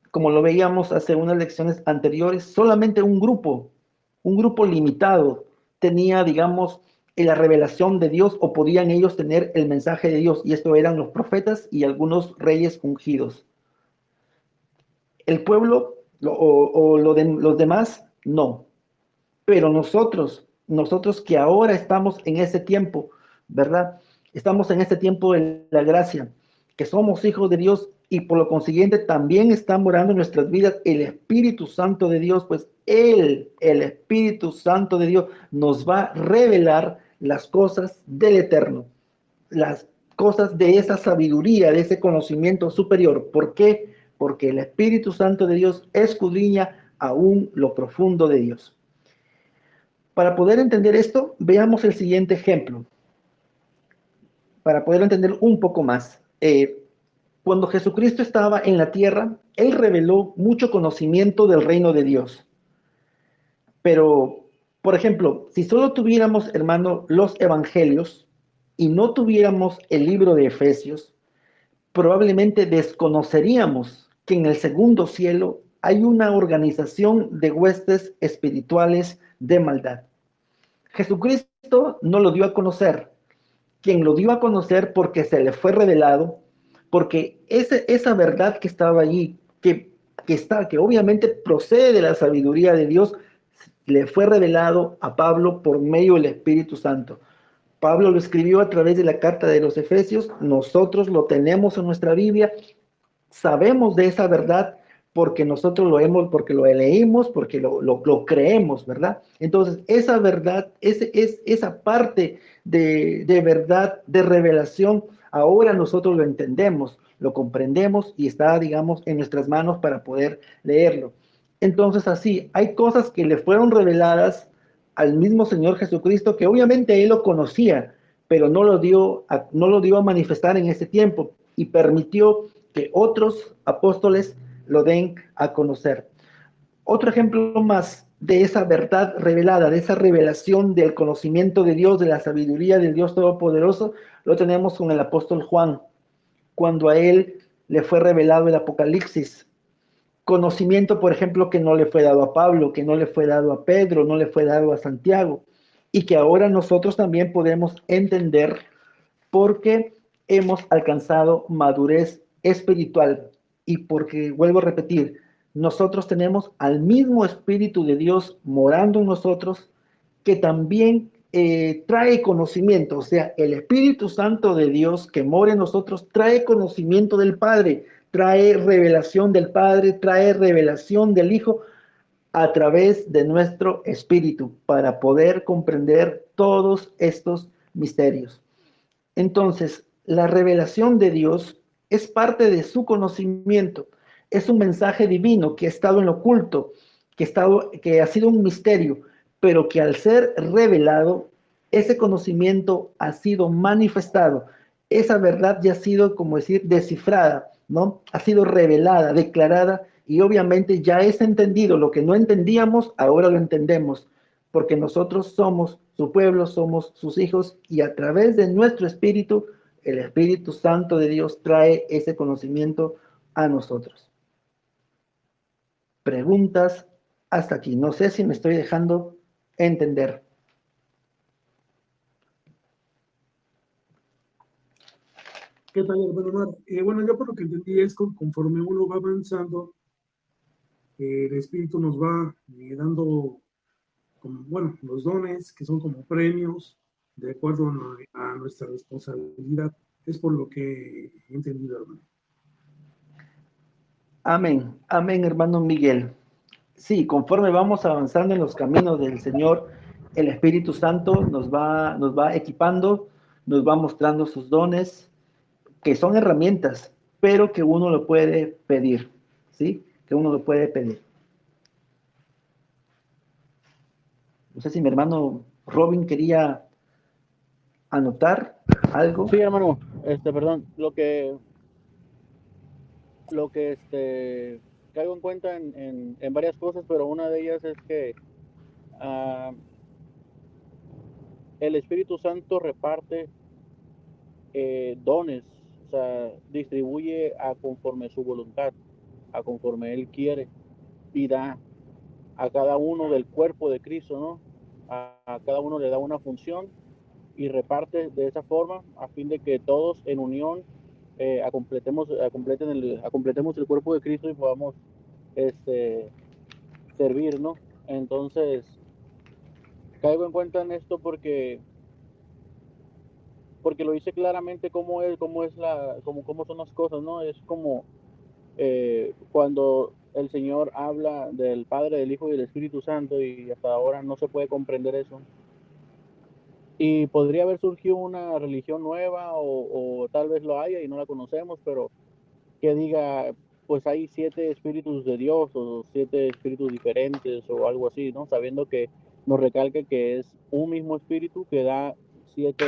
como lo veíamos hace unas lecciones anteriores, solamente un grupo limitado, tenía, digamos, la revelación de Dios o podían ellos tener el mensaje de Dios, y esto eran los profetas y algunos reyes ungidos. El pueblo los demás, no. Pero nosotros que ahora estamos en ese tiempo, ¿verdad? Estamos en este tiempo de la gracia, que somos hijos de Dios y por lo consiguiente también está morando en nuestras vidas el Espíritu Santo de Dios, pues el Espíritu Santo de Dios, nos va a revelar las cosas del Eterno, las cosas de esa sabiduría, de ese conocimiento superior. ¿Por qué? Porque el Espíritu Santo de Dios escudriña aún lo profundo de Dios. Para poder entender esto, veamos el siguiente ejemplo, para poder entender un poco más. Cuando Jesucristo estaba en la tierra, Él reveló mucho conocimiento del reino de Dios. Pero, por ejemplo, si solo tuviéramos, hermano, los evangelios y no tuviéramos el libro de Efesios, probablemente desconoceríamos que en el segundo cielo hay una organización de huestes espirituales de maldad. Jesucristo no lo dio a conocer. Quien lo dio a conocer porque se le fue revelado, porque esa verdad que estaba allí, que obviamente procede de la sabiduría de Dios, le fue revelado a Pablo por medio del Espíritu Santo. Pablo lo escribió a través de la carta de los Efesios, nosotros lo tenemos en nuestra Biblia, sabemos de esa verdad porque nosotros porque lo leímos, porque lo creemos, ¿verdad? Entonces, esa verdad, esa parte de verdad, de revelación, ahora nosotros lo entendemos, lo comprendemos y está, digamos, en nuestras manos para poder leerlo. Entonces, así, hay cosas que le fueron reveladas al mismo Señor Jesucristo, que obviamente Él lo conocía, pero no lo dio a manifestar en ese tiempo y permitió que otros apóstoles lo den a conocer. Otro ejemplo más de esa verdad revelada, de esa revelación del conocimiento de Dios, de la sabiduría del Dios Todopoderoso, lo tenemos con el apóstol Juan, cuando a él le fue revelado el Apocalipsis. Conocimiento, por ejemplo, que no le fue dado a Pablo, que no le fue dado a Pedro, no le fue dado a Santiago, y que ahora nosotros también podemos entender porque hemos alcanzado madurez espiritual y porque, vuelvo a repetir, nosotros tenemos al mismo Espíritu de Dios morando en nosotros que también trae conocimiento, o sea, el Espíritu Santo de Dios que mora en nosotros trae conocimiento del Padre, trae revelación del Padre, trae revelación del Hijo a través de nuestro espíritu para poder comprender todos estos misterios. Entonces, la revelación de Dios es parte de su conocimiento, es un mensaje divino que ha estado en lo oculto, que ha sido un misterio, pero que al ser revelado, ese conocimiento ha sido manifestado, esa verdad ya ha sido, como decir, descifrada, ¿no? Ha sido revelada, declarada, y obviamente ya es entendido. Lo que no entendíamos, ahora lo entendemos porque nosotros somos su pueblo, somos sus hijos y a través de nuestro espíritu, el Espíritu Santo de Dios trae ese conocimiento a nosotros. Preguntas hasta aquí. No sé si me estoy dejando entender. ¿Qué tal, hermano Omar? Bueno, yo por lo que entendí es que conforme uno va avanzando, el Espíritu nos va dando, bueno, los dones que son como premios de acuerdo a nuestra responsabilidad. Es por lo que he entendido, hermano. Amén, amén, hermano Miguel. Sí, conforme vamos avanzando en los caminos del Señor, el Espíritu Santo nos va equipando, nos va mostrando sus dones, que son herramientas, pero que uno lo puede pedir, ¿sí? Que uno lo puede pedir. No sé si mi hermano Robin quería anotar algo. Sí, hermano. Perdón, lo que caigo en cuenta en varias cosas, pero una de ellas es que ah, el Espíritu Santo reparte dones, o sea, distribuye a conforme su voluntad, a conforme Él quiere, y da a cada uno del cuerpo de Cristo, ¿no? A cada uno le da una función y reparte de esa forma a fin de que todos en unión completemos el cuerpo de Cristo y podamos este, servir, ¿no? Entonces, caigo en cuenta en esto porque lo dice claramente cómo son las cosas, ¿no? Es como cuando el Señor habla del Padre, del Hijo y del Espíritu Santo y hasta ahora no se puede comprender eso. Y podría haber surgido una religión nueva o tal vez lo haya y no la conocemos, pero que diga, pues hay 7 espíritus de Dios o 7 espíritus diferentes o algo así, ¿no? Sabiendo que nos recalca que es un mismo espíritu que da 7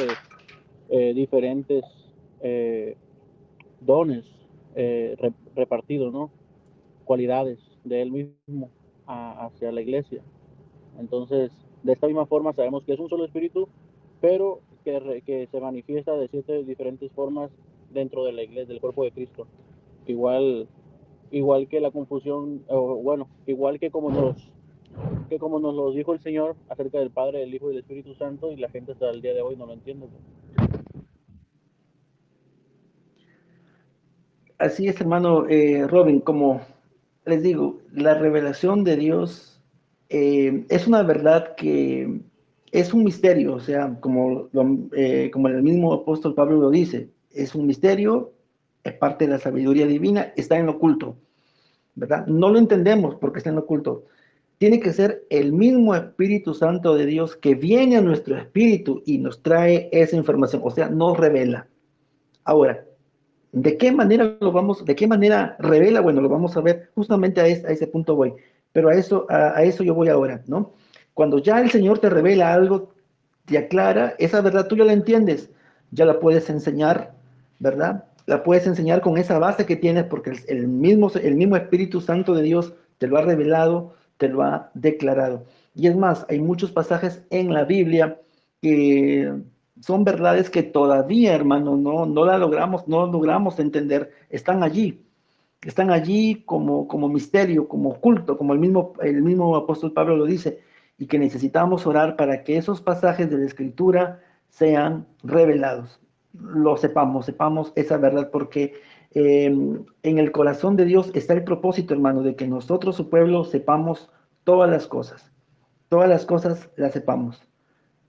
diferentes eh, dones repartidos, ¿no? Cualidades de él mismo hacia la iglesia. Entonces, de esta misma forma sabemos que es un solo espíritu, pero que se manifiesta de 7 diferentes formas dentro de la iglesia, del cuerpo de Cristo. Igual, igual que la confusión, o bueno, igual que como nos lo dijo el Señor acerca del Padre, del Hijo y del Espíritu Santo, y la gente hasta el día de hoy no lo entiende. Así es, hermano Robin, como les digo, la revelación de Dios es una verdad que es un misterio, o sea, como el mismo apóstol Pablo lo dice, es un misterio, es parte de la sabiduría divina, está en lo oculto, ¿verdad? No lo entendemos porque está en lo oculto. Tiene que ser el mismo Espíritu Santo de Dios que viene a nuestro espíritu y nos trae esa información, o sea, nos revela. Ahora, ¿de qué manera revela? Bueno, lo vamos a ver justamente a ese punto voy, pero a eso yo voy ahora, ¿no? Cuando ya el Señor te revela algo, te aclara, esa verdad tú ya la entiendes, ya la puedes enseñar, ¿verdad? La puedes enseñar con esa base que tienes porque el mismo Espíritu Santo de Dios te lo ha revelado, te lo ha declarado. Y es más, hay muchos pasajes en la Biblia que son verdades que todavía, hermano, no logramos entender. Están allí como misterio, como oculto, como el mismo apóstol Pablo lo dice, y que necesitamos orar para que esos pasajes de la Escritura sean revelados. Lo sepamos esa verdad, porque en el corazón de Dios está el propósito, hermano, de que nosotros, su pueblo, sepamos todas las cosas las sepamos,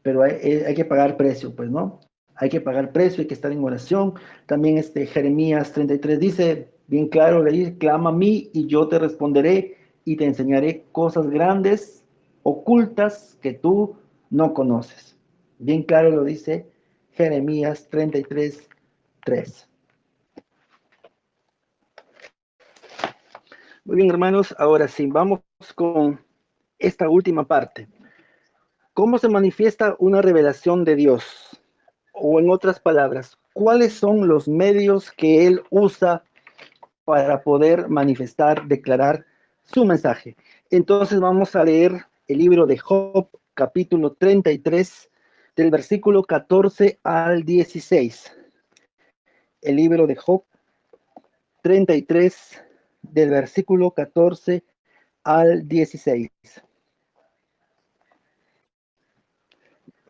pero hay que pagar precio, pues, ¿no? Hay que pagar precio, hay que estar en oración. También Jeremías 33 dice, bien claro, leí, clama a mí y yo te responderé y te enseñaré cosas grandes, ocultas, que tú no conoces. Bien claro lo dice Jeremías 33:3. Muy bien, hermanos, ahora sí, vamos con esta última parte. ¿Cómo se manifiesta una revelación de Dios? O en otras palabras, ¿cuáles son los medios que Él usa para poder manifestar, declarar su mensaje? Entonces vamos a leer el libro de Job, capítulo 33, del versículo 14 al 16. El libro de Job 33, del versículo 14 al 16.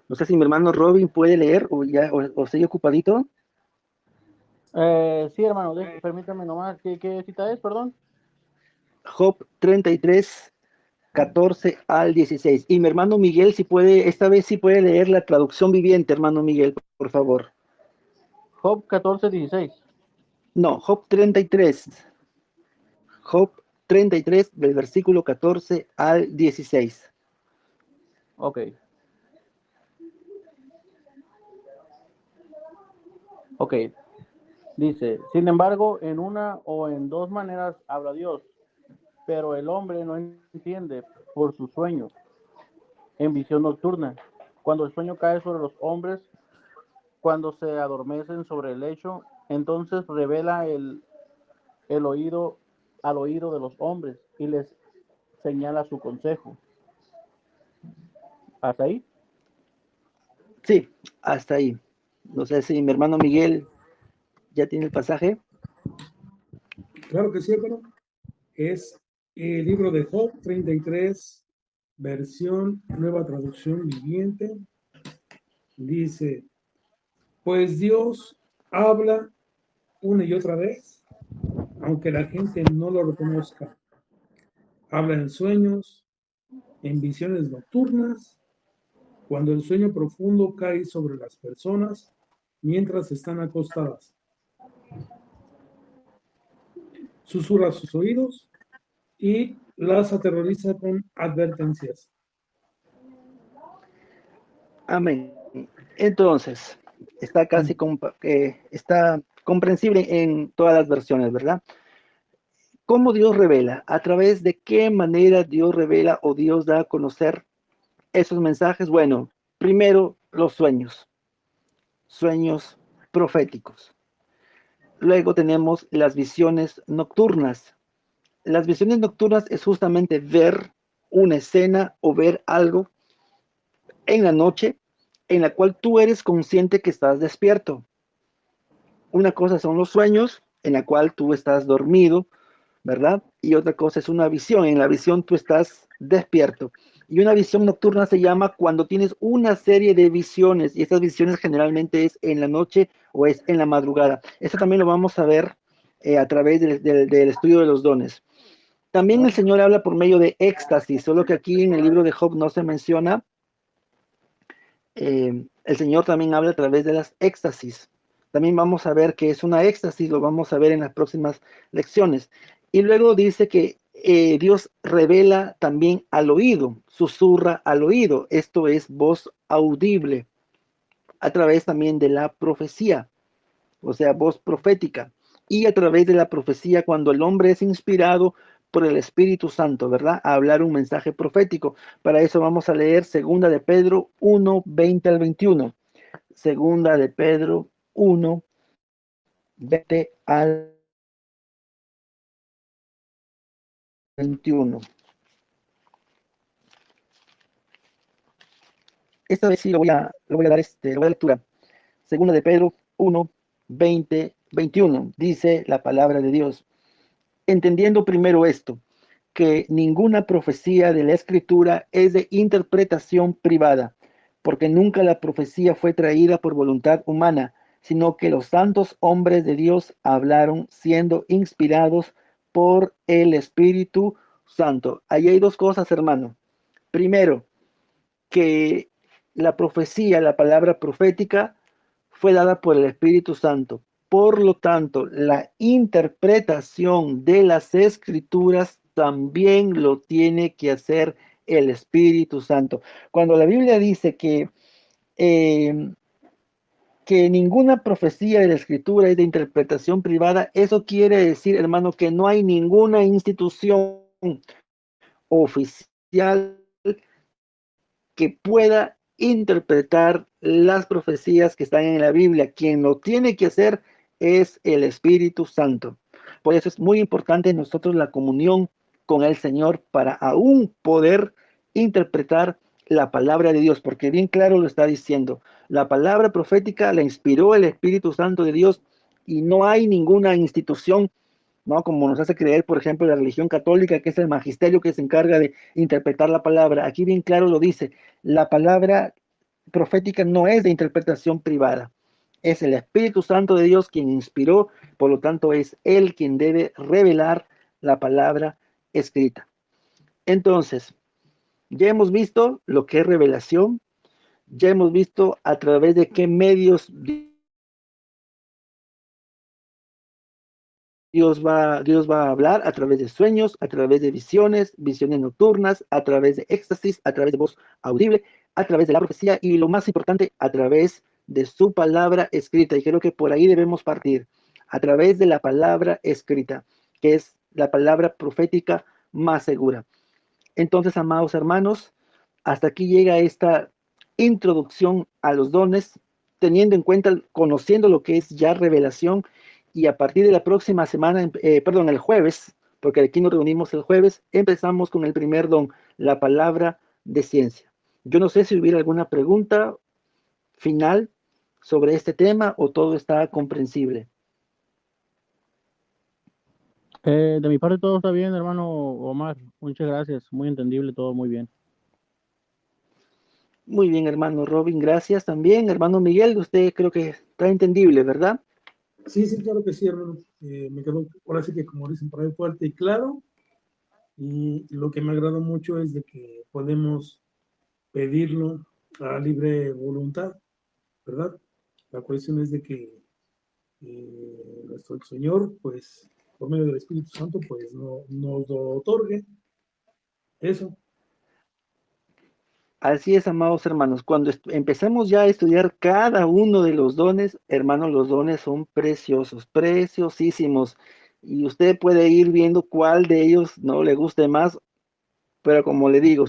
No sé si mi hermano Robin puede leer o estoy ocupadito. Sí, hermano, permítame nomás, ¿qué cita es, perdón? Job 33, 14 al 16. Y mi hermano Miguel, si puede, esta vez sí puede leer la traducción viviente, hermano Miguel, por favor. Job 14:16. No, Job 33. Job 33, del versículo 14 al 16. Ok, ok. Dice, sin embargo, en una o en dos maneras habla Dios, pero el hombre no entiende por su sueño, en visión nocturna. Cuando el sueño cae sobre los hombres, cuando se adormecen sobre el lecho, entonces revela el oído al oído de los hombres y les señala su consejo. ¿Hasta ahí? Sí, hasta ahí. No sé si mi hermano Miguel ya tiene el pasaje. Claro que sí, hermano. Es el libro de Job 33, versión Nueva Traducción Viviente. Dice, pues Dios habla una y otra vez, aunque la gente no lo reconozca. Habla en sueños, en visiones nocturnas, cuando el sueño profundo cae sobre las personas mientras están acostadas. Susurra a sus oídos y las aterroriza con advertencias. Amén. Entonces, está está comprensible en todas las versiones, ¿verdad? ¿Cómo Dios revela? ¿A través de qué manera Dios revela o Dios da a conocer esos mensajes? Bueno, primero los sueños proféticos. Luego tenemos las visiones nocturnas. Las visiones nocturnas es justamente ver una escena o ver algo en la noche en la cual tú eres consciente que estás despierto. Una cosa son los sueños en la cual tú estás dormido, ¿verdad? Y otra cosa es una visión. En la visión tú estás despierto. Y una visión nocturna se llama cuando tienes una serie de visiones y estas visiones generalmente es en la noche o es en la madrugada. Eso también lo vamos a ver a través del estudio de los dones. También el Señor habla por medio de éxtasis, solo que aquí en el libro de Job no se menciona. El Señor también habla a través de las éxtasis. También vamos a ver qué es una éxtasis, lo vamos a ver en las próximas lecciones. Y luego dice que Dios revela también al oído, susurra al oído. Esto es voz audible, a través también de la profecía, o sea, voz profética. Y a través de la profecía, cuando el hombre es inspirado por el Espíritu Santo, ¿verdad? A hablar un mensaje profético. Para eso vamos a leer 2 de Pedro 1, 20 al 21. 2 de Pedro 1, 20 al 21. Esta vez sí lo voy a dar le voy a lectura. 2 de Pedro 1, 20, 21. Dice la palabra de Dios. Entendiendo primero esto, que ninguna profecía de la Escritura es de interpretación privada, porque nunca la profecía fue traída por voluntad humana, sino que los santos hombres de Dios hablaron siendo inspirados por el Espíritu Santo. Ahí hay dos cosas, hermano. Primero, que la profecía, la palabra profética, fue dada por el Espíritu Santo. Por lo tanto, la interpretación de las escrituras también lo tiene que hacer el Espíritu Santo. Cuando la Biblia dice eh, que ninguna profecía de la escritura es de interpretación privada, eso quiere decir, hermano, que no hay ninguna institución oficial que pueda interpretar las profecías que están en la Biblia. Quien lo tiene que hacer es el Espíritu Santo. Por eso es muy importante nosotros la comunión con el Señor para aún poder interpretar la palabra de Dios, porque bien claro lo está diciendo. La palabra profética la inspiró el Espíritu Santo de Dios y no hay ninguna institución, ¿no? Como nos hace creer, por ejemplo, la religión católica, que es el magisterio que se encarga de interpretar la palabra. Aquí bien claro lo dice, la palabra profética no es de interpretación privada. Es el Espíritu Santo de Dios quien inspiró, por lo tanto es Él quien debe revelar la palabra escrita. Entonces, ya hemos visto lo que es revelación, ya hemos visto a través de qué medios Dios va a hablar a través de sueños, a través de visiones, visiones nocturnas, a través de éxtasis, a través de voz audible, a través de la profecía y lo más importante, a través de su palabra escrita. Y creo que por ahí debemos partir, a través de la palabra escrita, que es la palabra profética más segura. Entonces, amados hermanos, hasta aquí llega esta introducción a los dones. teniendo en cuenta, conociendo lo que es ya revelación, y a partir de la próxima semana, perdón, el jueves, porque aquí nos reunimos el jueves, empezamos con el primer don, la palabra de ciencia. Yo no sé si hubiera alguna pregunta final sobre este tema o todo está comprensible. De mi parte todo está bien, hermano Omar. Muchas gracias. Muy entendible, todo muy bien. Muy bien, hermano Robin, gracias también. Hermano Miguel, usted creo que está entendible, ¿verdad? Sí, sí, claro que sí, hermano. Me quedó, ahora sí que como dicen por ahí, fuerte y claro. Y lo que me agradó mucho es de que podemos pedirlo a libre voluntad, ¿verdad? La cuestión es de que nuestro Señor, pues, por medio del Espíritu Santo, pues, no, nos lo otorgue. Eso. Así es, amados hermanos. Cuando empecemos ya a estudiar cada uno de los dones, hermanos, los dones son preciosos, preciosísimos. Y usted puede ir viendo cuál de ellos no le guste más, pero como le digo,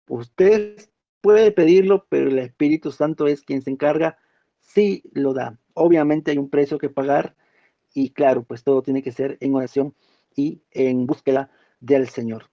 usted puede pedirlo, pero el Espíritu Santo es quien se encarga, sí lo da. Obviamente hay un precio que pagar y claro, pues todo tiene que ser en oración y en búsqueda del Señor.